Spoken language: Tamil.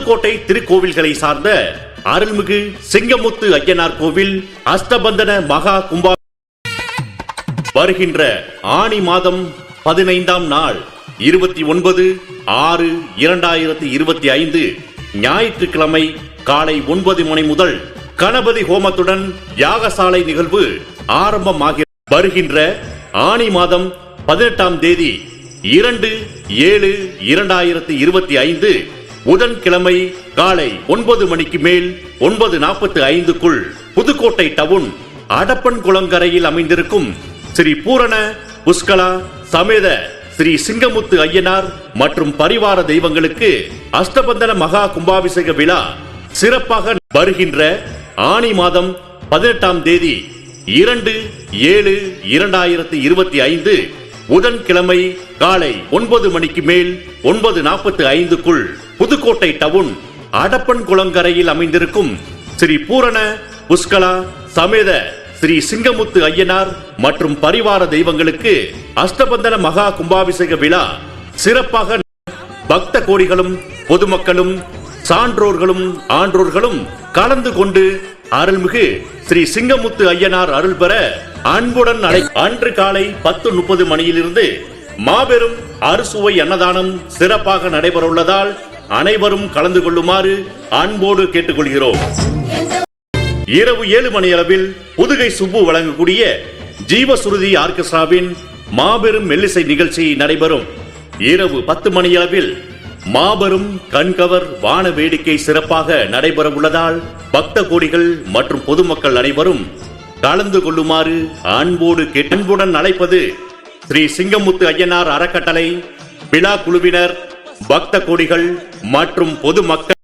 புதுக்கோட்டை திருக்கோவில்களை சார்ந்த அருள்மிகு சிங்கமுத்து ஐயனார் கோவில் அஷ்டபந்தன மகா கும்பா வருகின்ற ஆனி மாதம் 15ஆம் நாள் 29/6/2025 ஞாயிற்றுக்கிழமை காலை 9 மணி முதல் கணபதி ஹோமத்துடன் யாகசாலை நிகழ்வு ஆரம்பமாகிறது. வருகின்ற ஆனி மாதம் 18ஆம் தேதி 2/7/2025 புதன்கிழமை காலை 9 மணிக்கு மேல் 9:45க்குள் புதுக்கோட்டை டவுன் அடப்பன் குளங்கரையில் அமைந்திருக்கும் ஸ்ரீ பூரண புஷ்கலா சமேத ஸ்ரீ சிங்கமுத்து ஐயனார் மற்றும் பரிவார தெய்வங்களுக்கு அஷ்டபந்தன மகா கும்பாபிஷேக விழா சிறப்பாக வருகின்ற ஆனி மாதம் 18ஆம் தேதி 2/7/2025 புதன்கிழமை காலை 9 மணிக்கு மேல் 9:45க்குள் புதுக்கோட்டை டவுன் அடப்பன் குளங்கரையில் அமைந்திருக்கும் ஸ்ரீ பூரண புஷ்கலா சமேத ஸ்ரீ சிங்கமுத்து ஐயனார் மற்றும் பரிவார தெய்வங்களுக்கு அஷ்டபந்தன மகா கும்பாபிஷேக விழா சிறப்பாக பக்த கோடிகளும் பொதுமக்களும் சான்றோர்களும் ஆன்றோர்களும் கலந்து கொண்டு அருள்மிகு ஸ்ரீ சிங்கமுத்து ஐயனார் அருள் பெற அன்புடன் அன்று காலை 10:30 மணியிலிருந்து மாபெரும் அறுசுவை அன்னதானம் சிறப்பாக நடைபெற உள்ளதால் அனைவரும் கலந்து கொள்ளுமாறு அன்போடு கேட்டுக்கொள்கிறோம். இரவு 7 மணி அளவில் புதுகை சுப்பு வழங்கக்கூடிய ஜீவசுருதி ஆர்கெஸ்ட்ராவின் மாபெரும் மெல்லிசை நிகழ்ச்சி நடைபெறும். இரவு 10 மணி அளவில் மாபெரும் கண்கவர் வான வேடிக்கை சிறப்பாக நடைபெற உள்ளதால் பக்த கோடிகள் மற்றும் பொதுமக்கள் அனைவரும் கலந்து கொள்ளுமாறு அன்புடன் அழைப்பது ஸ்ரீ சிங்கமுத்து ஐயனார் அறக்கட்டளை விழா குழுவினர், பக்த கோடிகள் மற்றும் பொதுமக்கள்.